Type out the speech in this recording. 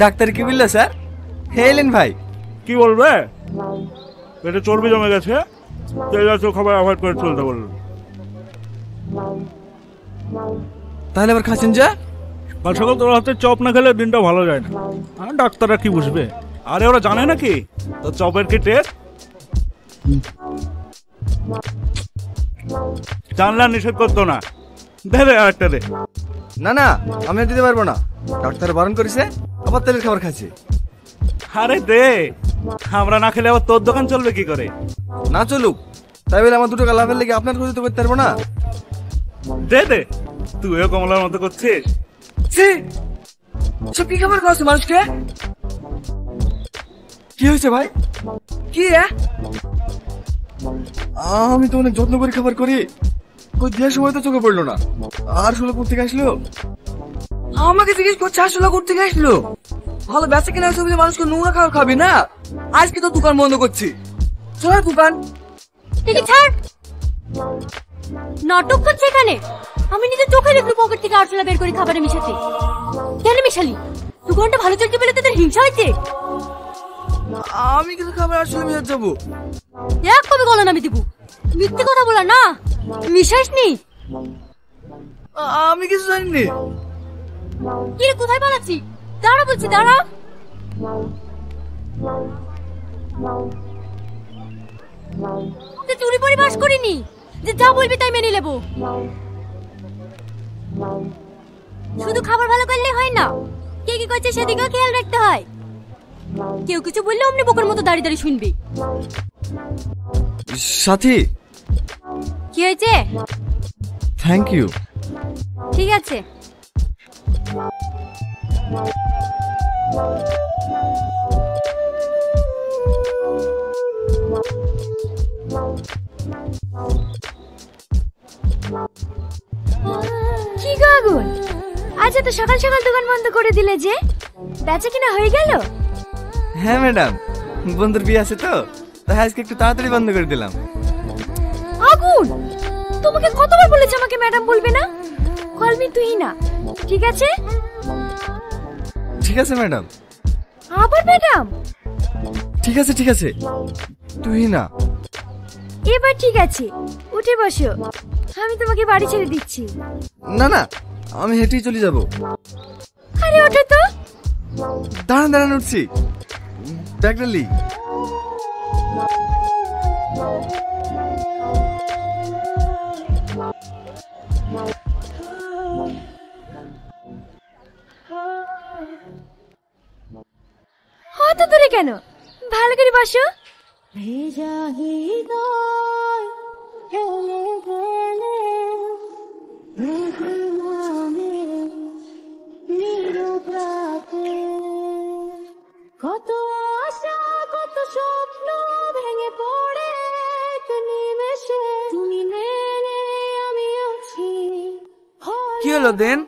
Doctor কি বললো sir? এলেন ভাই। কি বলবে? পেটে চর্বি জমে গেছে, তেল জাতীয় খাবার অ্যাভয়েড করে চলতে বলল। তাহলে আবার খাচ্ছেন যা? কাল সকাল তোর হাতে চপ না খেলে দিনটা ভালো যায় না। আর ডাক্তাররা কি বুঝবে? আরে ওরা জানে নাকি তোর চপের কি টেস্ট? জানলা নিষেধ করতো না। দে দে আরেকটা দে। না না, আমি আর দিতে পারবো না, ডাক্তার বারণ করেছে, আবার তেলের খাবার খাচ্ছি। আরে দে, আমরা না খেলে আবার তোর দোকান চলবে কি করে? না চলুক, তাই বলে আমার দুটো লাভের লেগে আপনার ক্ষতি তো করতে পারবো না। দে দে, তুইও কমলার মতো করছিস। সব কি খাবার খাওয়াচ্ছে মানুষকে? কি হয়েছে ভাই? কি? আমি তো অনেক যত্ন করে খাবার করি, কই দেওয়ার সময় তো চোখে পড়লো না। আর ষোলো করতে আসলো, আমাকে জিজ্ঞেস করছে আর ষোলো করতে আসলো। ভালো বেচা কেনা ছবি মানুষকে নোংরা খাবার খাবি না? আজকে তো দোকান বন্ধ করছি। চল দোকান থেকে ছাড়, নাটক করছে এখানে। আমি নিজে চোখে দেখলু পকেট থেকে আরশোলা বের করে খাবারে মিশাতে। কেন মিশালি? দোকানটা ভালো চলছে বলে তোদের হিংসা হয়েছে? আমি কিছু খাবার আসলে মিশাতে যাবো? এক কবে গলা নামি দিব? মিথ্যে কথা বলা না, মিশাইস নি। আমি কিছু জানিনি। কি রে, কোথায় পালাচ্ছি? দাঁড়া বলছি, দাঁড়া। চুরি পরি বাস করিনি যে যা বলবি তাই মেনে নেবো। শুধু খাবার ভালো করলে হয় না, কে কি করছে সেদিকেও খেয়াল রাখতে হয়। কেউ কিছু বললে অমনি বোকার মতো দাঁড়িয়ে দাঁড়িয়ে শুনবি। সাথী, কি হয়েছে? Thank you. ঠিক আছে। কি গো আগুন, আজ এত সকাল সকাল দোকান বন্ধ করে দিলে যে? বেচা কিনা হয়ে গেল? হ্যাঁ ম্যাডাম, বন্ধুর বিয়ে আছে তো, তাই আজকে একটু তাড়াতাড়ি বন্ধ করে দিলাম। আগুন, তোমাকে কতবার বলেছি আমাকে ম্যাডাম বলবে না? কল মি তুই না, ঠিক আছে? ঠিক আছে ম্যাডাম। আবার ম্যাডাম? ঠিক আছে ঠিক আছে, তুই না। এবার ঠিক আছে, উঠে বসো, আমি তোমাকে বাড়ি ছেড়ে দিচ্ছি। না না, আমি হেঁটেই চলে যাব। আরে ওঠো তো। দাঁড়ান দাঁড়ান, উঠছি, ব্যাগটা লি। অত দূরে কেন, ভালো করে বসো। কত আশা কত স্বপ্ন ভেঙে পড়ে নিমেষে, তুমি নেই আমি আছি। কি হলো দেন?